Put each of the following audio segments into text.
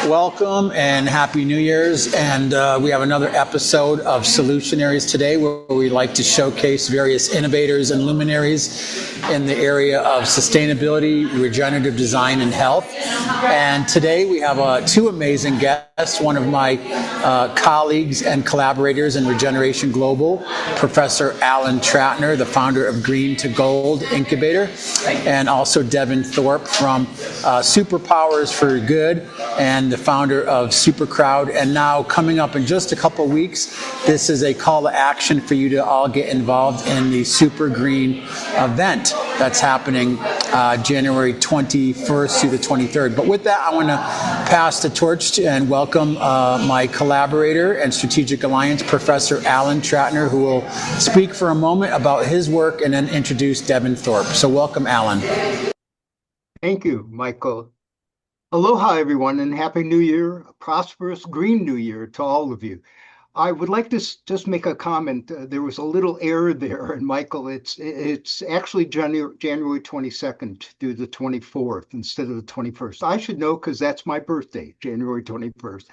Welcome and Happy New Year's. And we have another episode of Solutionaries today where we like to showcase various innovators and luminaries in the area of sustainability, regenerative design, and health. And today we have two amazing guests. One of my colleagues and collaborators in Regeneration Global, Professor Alan Tratner, the founder of Green to Gold Incubator, and also Devin Thorpe from Superpowers for Good and the founder of SuperCrowd. And now coming up in just a couple of weeks, this is a call to action for you to all get involved in the SuperGreen event that's happening January 21st through the 23rd. But with that, I want to pass the torch and welcome my collaborator and strategic alliance, Professor Alan Tratner, who will speak for a moment about his work and then introduce Devin Thorpe. So welcome, Alan. Thank you, Michael. Aloha, everyone, and Happy New Year, a prosperous Green New Year to all of you. I would like to just make a comment. There was a little error there, and Michael, it's actually January 22nd through the 24th instead of the 21st. I should know because that's my birthday, January 21st.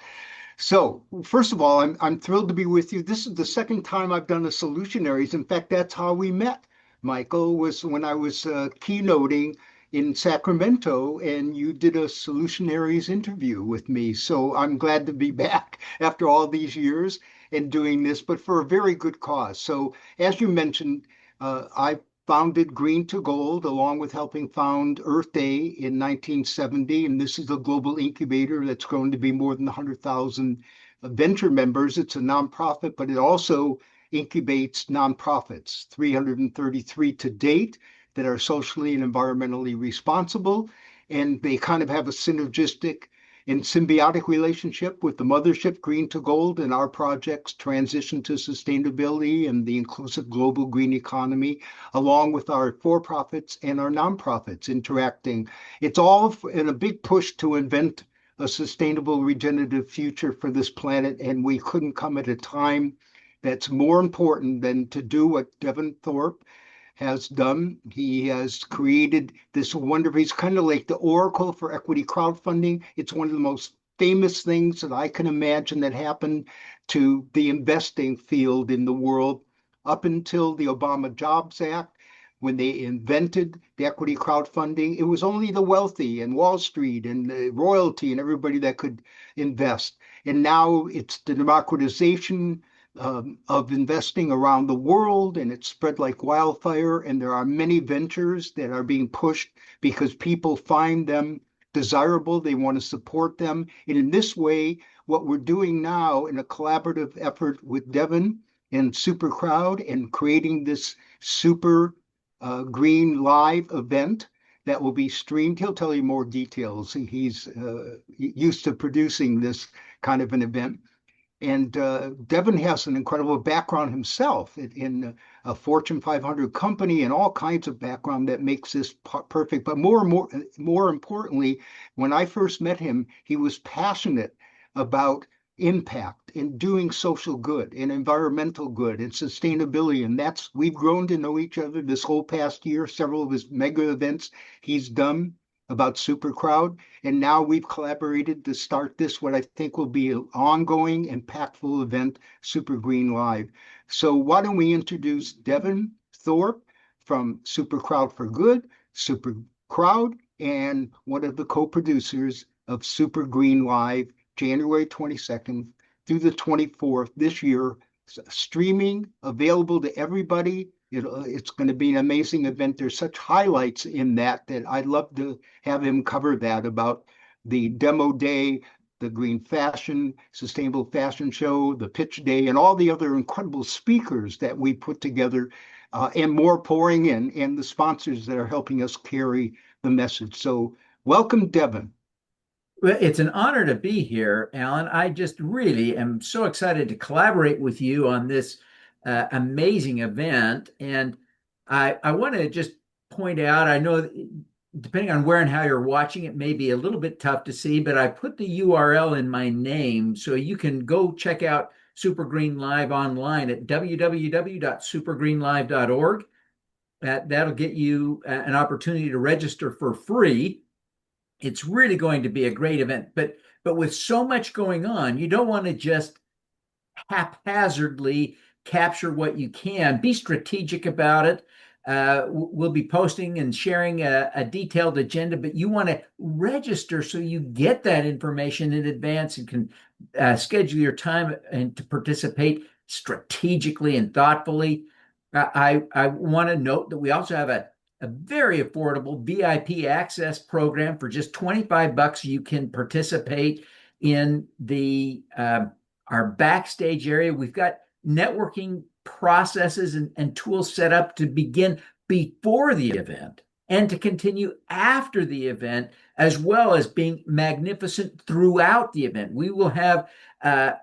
So, first of all, I'm thrilled to be with you. This is the second time I've done a Solutionaries. In fact, that's how we met, Michael, was when I was keynoting in Sacramento, and you did a Solutionaries interview with me. So I'm glad to be back after all these years and doing this, but for a very good cause. So as you mentioned, I founded Green to Gold along with helping found Earth Day in 1970. And this is a global incubator that's grown to be more than 100,000 venture members. It's a nonprofit, but it also incubates nonprofits, 333 to date, that are socially and environmentally responsible, and they kind of have a synergistic and symbiotic relationship with the mothership Green to Gold and our projects Transition to Sustainability and the Inclusive Global Green Economy, along with our for-profits and our nonprofits interacting. It's all in a big push to invent a sustainable regenerative future for this planet, and we couldn't come at a time that's more important than to do what Devin Thorpe has done. He has created this wonderful, he's kind of like the oracle for equity crowdfunding. It's one of the most famous things that I can imagine that happened to the investing field in the world up until the Obama Jobs Act. When they invented the equity crowdfunding, it was only the wealthy and Wall Street and the royalty and everybody that could invest. And now it's the democratization of investing around the world, and it's spread like wildfire. And there are many ventures that are being pushed because people find them desirable. They want to support them. And in this way, what we're doing now in a collaborative effort with Devin and SuperCrowd and creating this Super Green Live event that will be streamed. He'll tell you more details. He's used to producing this kind of an event. And Devin has an incredible background himself in a Fortune 500 company and all kinds of background that makes this perfect. But more importantly, when I first met him, he was passionate about impact and doing social good and environmental good and sustainability. And we've grown to know each other this whole past year. Several of his mega events he's done about SuperCrowd, and now we've collaborated to start this, what I think will be an ongoing, impactful event, SuperGreen Live. So why don't we introduce Devin Thorpe from SuperCrowd for Good, SuperCrowd, and one of the co-producers of SuperGreen Live, January 22nd through the 24th this year, streaming, available to everybody. It's going to be an amazing event. There's such highlights in that I'd love to have him cover that, about the demo day, the green fashion, sustainable fashion show, the pitch day, and all the other incredible speakers that we put together, and more pouring in, and the sponsors that are helping us carry the message. So welcome, Devin. Well, it's an honor to be here, Alan. I just really am so excited to collaborate with you on this amazing event. And I want to just point out, I know depending on where and how you're watching, it may be a little bit tough to see, but I put the URL in my name so you can go check out SuperGreen Live online at www.supergreenlive.org. That'll get you an opportunity to register for free. It's really going to be a great event. But But with so much going on, you don't want to just haphazardly capture what you can. Be strategic about it. We'll be posting and sharing a detailed agenda, but you want to register so you get that information in advance and can schedule your time and to participate strategically and thoughtfully. I want to note that we also have a very affordable VIP access program for just $25. You can participate in the our backstage area. We've got networking processes and tools set up to begin before the event and to continue after the event, as well as being magnificent throughout the event. We will have a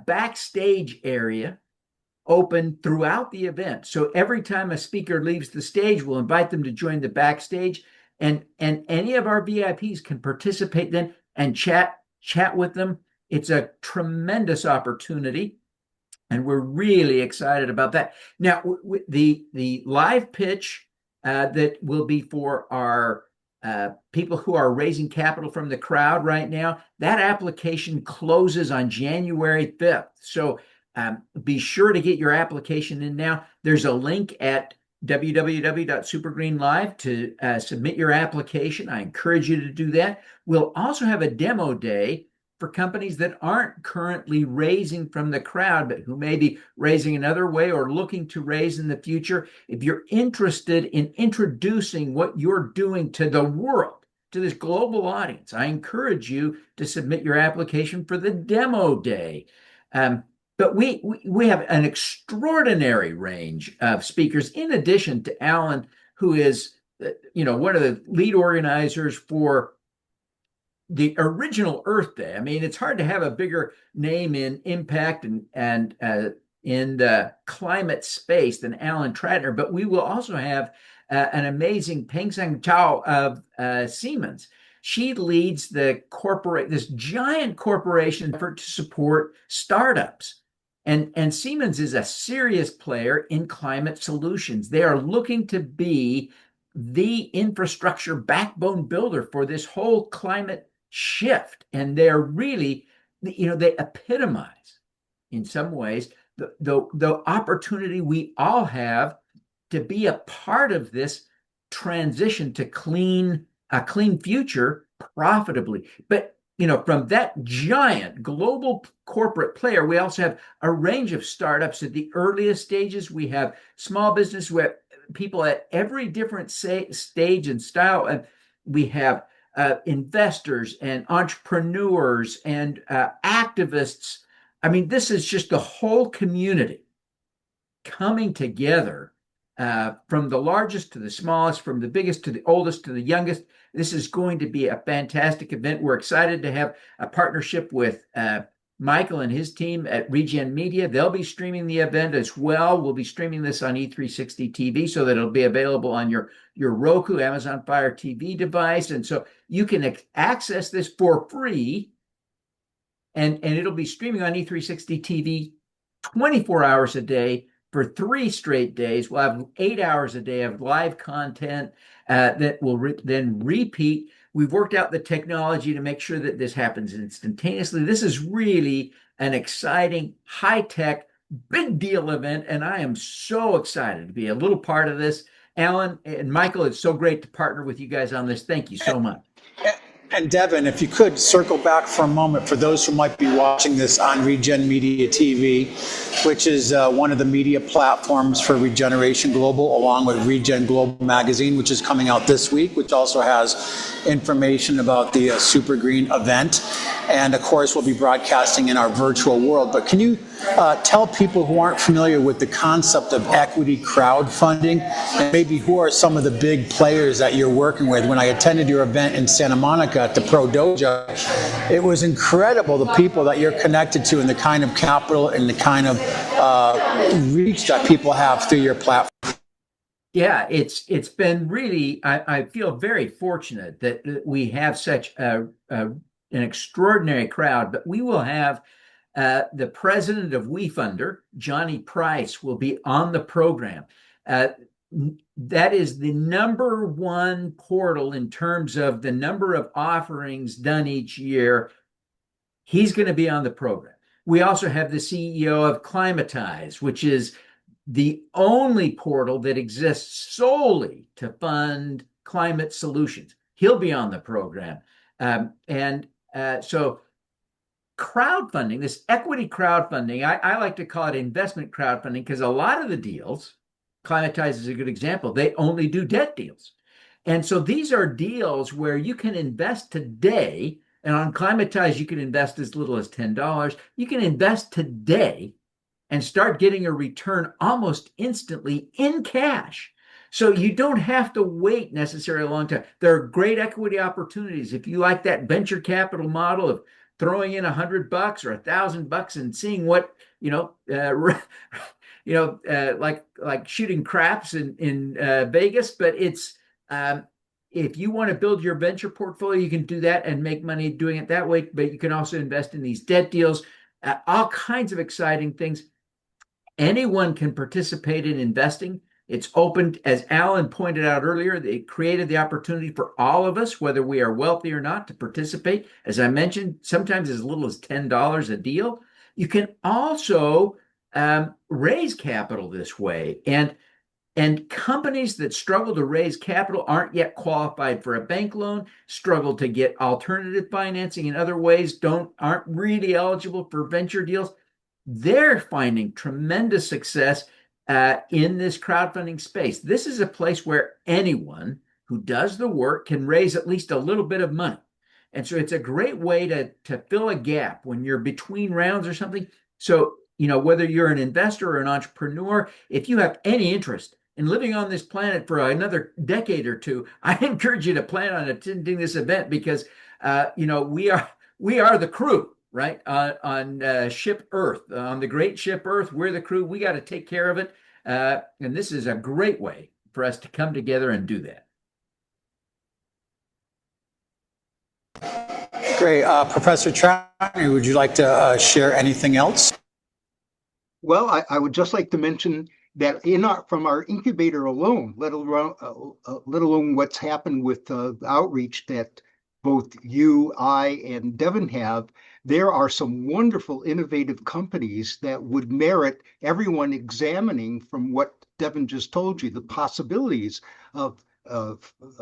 backstage area open throughout the event. So every time a speaker leaves the stage, we'll invite them to join the backstage, and any of our VIPs can participate then and chat with them. It's a tremendous opportunity, and we're really excited about that. Now, the live pitch that will be for our people who are raising capital from the crowd right now, that application closes on January 5th. So be sure to get your application in now. There's a link at www.SuperGreen Live to submit your application. I encourage you to do that. We'll also have a demo day for companies that aren't currently raising from the crowd, but who may be raising another way or looking to raise in the future. If you're interested in introducing what you're doing to the world, to this global audience, I encourage you to submit your application for the demo day. But we have an extraordinary range of speakers, in addition to Alan, who is, one of the lead organizers for the original Earth Day. I mean, it's hard to have a bigger name in impact and in the climate space than Alan Tratner. But we will also have an amazing Peng Sang Chao of Siemens. She leads this giant corporation effort to support startups. And Siemens is a serious player in climate solutions. They are looking to be the infrastructure backbone builder for this whole climate shift. And they're really, they epitomize in some ways the opportunity we all have to be a part of this transition to a clean future profitably. But from that giant global corporate player, we also have a range of startups at the earliest stages. We have small business, we have people at every different stage and style. And we have investors and entrepreneurs and activists. I mean, this is just the whole community coming together, from the largest to the smallest, from the biggest to the oldest to the youngest. This is going to be a fantastic event. We're excited to have a partnership with Michael and his team at Regen Media. They'll be streaming the event as well. We'll be streaming this on E360 TV so that it'll be available on your Roku, Amazon Fire TV device. And so you can access this for free, and it'll be streaming on E360 TV 24 hours a day for 3 straight days. We'll have 8 hours a day of live content that will then repeat. We've worked out the technology to make sure that this happens instantaneously. This is really an exciting, high-tech, big deal event, and I am so excited to be a little part of this. Alan and Michael, it's so great to partner with you guys on this. Thank you so much. And Devin, if you could circle back for a moment for those who might be watching this on Regen Media TV, which is one of the media platforms for Regeneration Global, along with Regen Global Magazine, which is coming out this week, which also has information about the SuperGreen event. And of course, we'll be broadcasting in our virtual world. But can you tell people who aren't familiar with the concept of equity crowdfunding, and maybe who are some of the big players that you're working with? When I attended your event in Santa Monica at the Pro Dojo, it was incredible, the people that you're connected to and the kind of capital and the kind of reach that people have through your platform. Yeah, it's been really, I feel very fortunate that we have such an extraordinary crowd. But we will have the president of WeFunder, Johnny Price, will be on the program. that is the number one portal in terms of the number of offerings done each year. He's going to be on the program. We also have the CEO of Climatize, which is the only portal that exists solely to fund climate solutions. He'll be on the program. So crowdfunding, this equity crowdfunding, I like to call it investment crowdfunding because a lot of the deals, Climatize is a good example, they only do debt deals. And so these are deals where you can invest today, and on Climatize, you can invest as little as $10. You can invest today and start getting a return almost instantly in cash. So you don't have to wait necessarily a long time. There are great equity opportunities. If you like that venture capital model of throwing in $100 or $1,000 and seeing what, like shooting craps in Vegas, but it's if you want to build your venture portfolio, you can do that and make money doing it that way. But you can also invest in these debt deals, all kinds of exciting things. Anyone can participate in investing. It's open, as Alan pointed out earlier, they created the opportunity for all of us, whether we are wealthy or not, to participate. As I mentioned, sometimes as little as $10 a deal. You can also raise capital this way. And companies that struggle to raise capital aren't yet qualified for a bank loan, struggle to get alternative financing in other ways, aren't really eligible for venture deals. They're finding tremendous success in this crowdfunding space. This is a place where anyone who does the work can raise at least a little bit of money. And so it's a great way to fill a gap when you're between rounds or something. So, whether you're an investor or an entrepreneur, if you have any interest in living on this planet for another decade or two, I encourage you to plan on attending this event because, we are the crew, right? On ship Earth, on the great ship Earth, we're the crew. We got to take care of it. And this is a great way for us to come together and do that. Great. Professor Tratner, would you like to share anything else? Well, I would just like to mention that from our incubator alone, let alone what's happened with the outreach that both you, I, and Devin have, there are some wonderful, innovative companies that would merit everyone examining from what Devin just told you, the possibilities of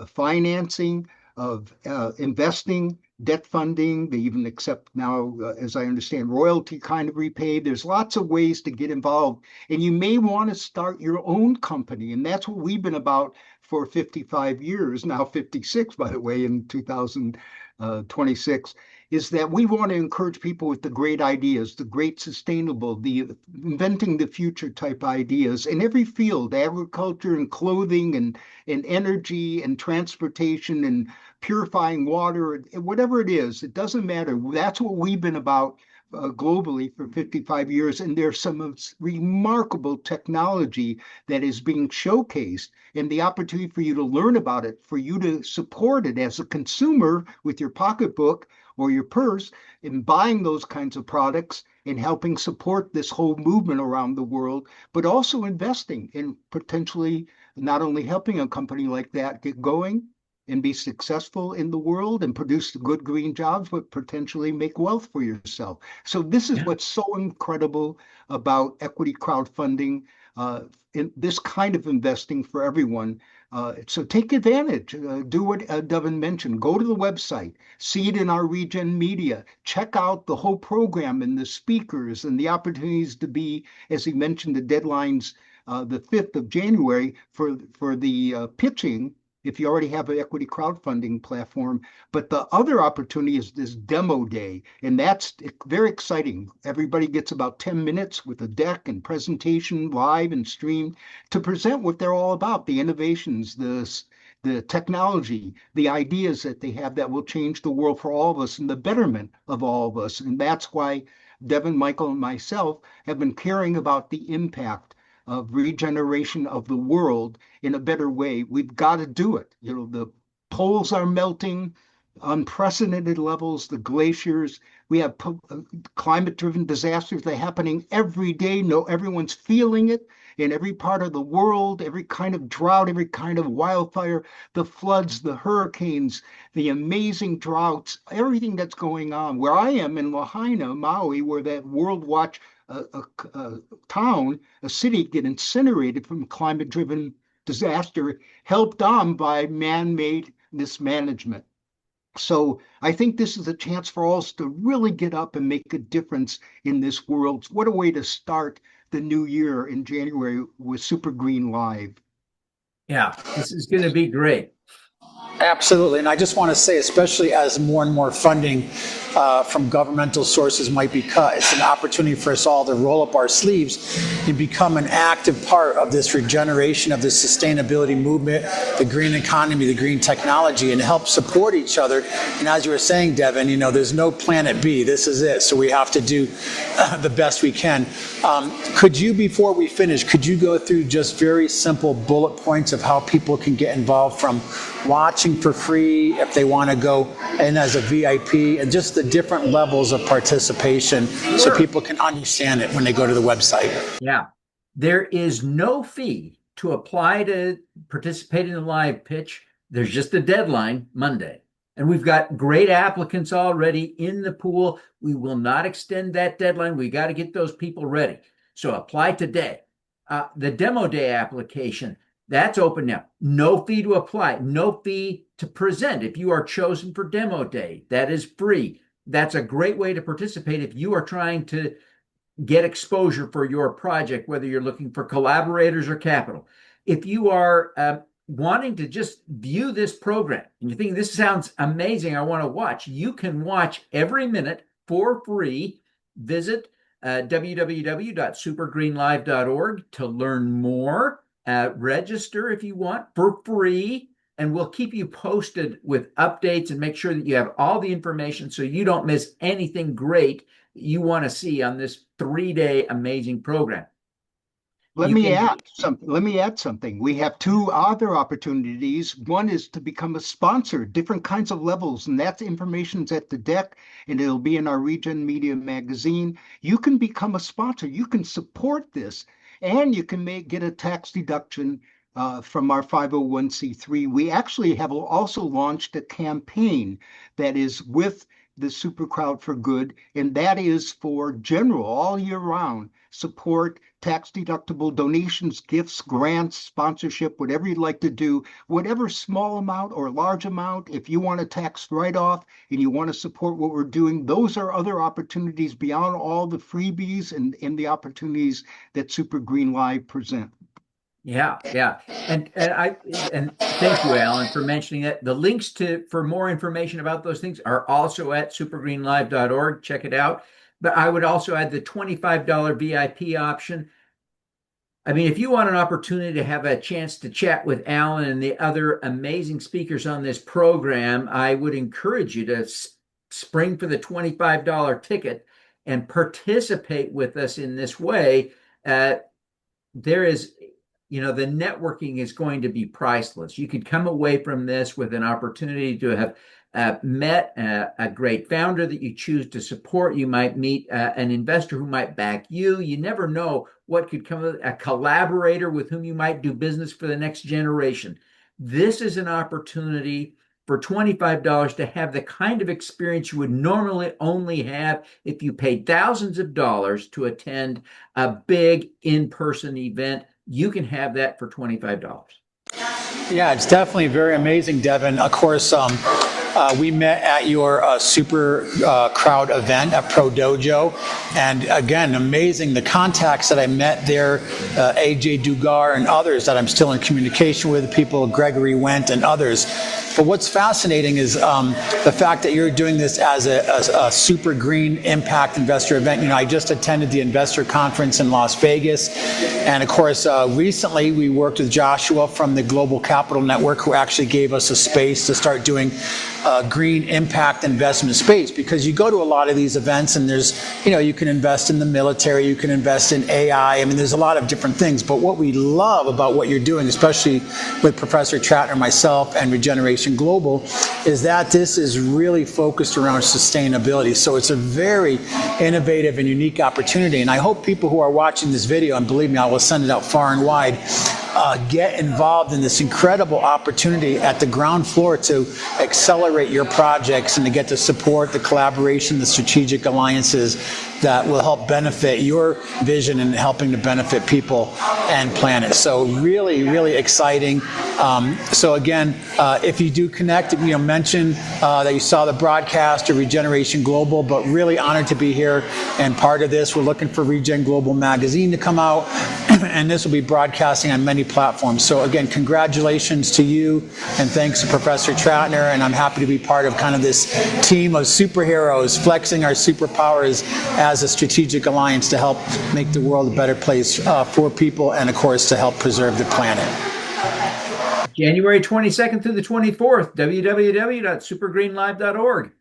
financing, of investing, debt funding. They even accept now, as I understand, royalty kind of repay. There's lots of ways to get involved. And you may want to start your own company. And that's what we've been about for 55 years, now 56, by the way, in 2026, is that we want to encourage people with the great ideas, the great sustainable, the inventing the future type ideas in every field, agriculture and clothing and energy and transportation and purifying water, whatever it is, it doesn't matter. That's what we've been about globally for 55 years. And there's some remarkable technology that is being showcased, and the opportunity for you to learn about it, for you to support it as a consumer with your pocketbook or your purse in buying those kinds of products and helping support this whole movement around the world, but also investing in potentially not only helping a company like that get going and be successful in the world and produce good green jobs, but potentially make wealth for yourself. So this is what's so incredible about equity crowdfunding, in this kind of investing for everyone. So take advantage, do what Devin mentioned, go to the website, see it in our Regen Media, check out the whole program and the speakers and the opportunities to be, as he mentioned, the deadlines, the 5th of January for the pitching, if you already have an equity crowdfunding platform. But the other opportunity is this demo day, and that's very exciting. Everybody gets about 10 minutes with a deck and presentation live and streamed to present what they're all about, the innovations, the technology, the ideas that they have that will change the world for all of us and the betterment of all of us. And that's why Devin, Michael, and myself have been caring about the impact of regeneration of the world in a better way. We've got to do it. The poles are melting, unprecedented levels, the glaciers. We have climate-driven disasters that are happening every day. No, everyone's feeling it. in every part of the world, every kind of drought, every kind of wildfire, the floods, the hurricanes, the amazing droughts, everything that's going on. Where I am in Lahaina, Maui, where that World Watch town, a city, get incinerated from climate-driven disaster, helped on by man-made mismanagement. So I think this is a chance for us to really get up and make a difference in this world. What a way to start the new year in January with SuperGreen Live. Yeah, this is going to be great. Absolutely. And I just want to say, especially as more and more funding from governmental sources might be cut, it's an opportunity for us all to roll up our sleeves and become an active part of this regeneration of the sustainability movement, the green economy, the green technology, and help support each other. And as you were saying, Devin, there's no planet B. This is it. So we have to do the best we can. Could you, before we finish, could you go through just very simple bullet points of how people can get involved, from watching for free if they want to go in as a VIP, and just the different levels of participation so people can understand it when they go to the website? Yeah. There is no fee to apply to participate in the live pitch. There's just a deadline, Monday. And we've got great applicants already in the pool. We will not extend that deadline. We got to get those people ready. So apply today. The demo day application, that's open now. No fee to apply, no fee to present. If you are chosen for demo day, that is free. That's a great way to participate if you are trying to get exposure for your project, whether you're looking for collaborators or capital. If you are wanting to just view this program and you think this sounds amazing, I want to watch, you can watch every minute for free. Visit www.supergreenlive.org to learn more. Register if you want for free, and we'll keep you posted with updates and make sure that you have all the information so you don't miss anything great that you want to see on this 3-day amazing program. Let me add something. We have two other opportunities. One is to become a sponsor, different kinds of levels, and that information's at the deck, and it'll be in our Regen Media magazine. You can become a sponsor. You can support this, and you can get a tax deduction from our 501c3. We actually have also launched a campaign that is with the Super Crowd for Good, and that is for general, all year round support, tax deductible donations, gifts, grants, sponsorship, whatever you'd like to do, whatever small amount or large amount. If you want a tax write-off and you want to support what we're doing, those are other opportunities beyond all the freebies and the opportunities that Super Green Live present. Yeah. And thank you, Alan, for mentioning that. The links for more information about those things are also at supergreenlive.org. Check it out. But I would also add the $25 VIP option. I mean, if you want an opportunity to have a chance to chat with Alan and the other amazing speakers on this program, I would encourage you to spring for the $25 ticket and participate with us in this way. There is, the networking is going to be priceless. You could come away from this with an opportunity to have met a great founder that you choose to support. You might meet an investor who might back you. You never know what could come of it. A collaborator with whom you might do business for the next generation. This is an opportunity for $25 to have the kind of experience you would normally only have if you paid thousands of dollars to attend a big in-person event. You can have that for $25. Yeah, it's definitely very amazing, Devin. Of course, we met at your Super Crowd event at Pro Dojo, and again, amazing the contacts that I met there, AJ Dugar and others that I'm still in communication with, people, Gregory Wendt and others. But what's fascinating is the fact that you're doing this as a super green impact investor event. I just attended the investor conference in Las Vegas, and of course, recently we worked with Joshua from the Global Capital Network, who actually gave us a space to start doing green impact investment space, because you go to a lot of these events and there's, you can invest in the military, you can invest in AI. I mean, there's a lot of different things. But what we love about what you're doing, especially with Professor Tratner, myself, and Regeneration Global, is that this is really focused around sustainability. So it's a very innovative and unique opportunity. And I hope people who are watching this video, and believe me, I will send it out far and wide, get involved in this incredible opportunity at the ground floor to accelerate your projects and to get the support, the collaboration, the strategic alliances that will help benefit your vision and helping to benefit people and planet. So really, really exciting. So again, if you do connect, mention that you saw the broadcast or Regeneration Global, but really honored to be here and part of this. We're looking for Regen Global magazine to come out, and this will be broadcasting on many platforms. So again, congratulations to you, and thanks to Professor Tratner, and I'm happy to be part of kind of this team of superheroes flexing our superpowers as a strategic alliance to help make the world a better place for people, and of course to help preserve the planet. January 22nd through the 24th, www.supergreenlive.org.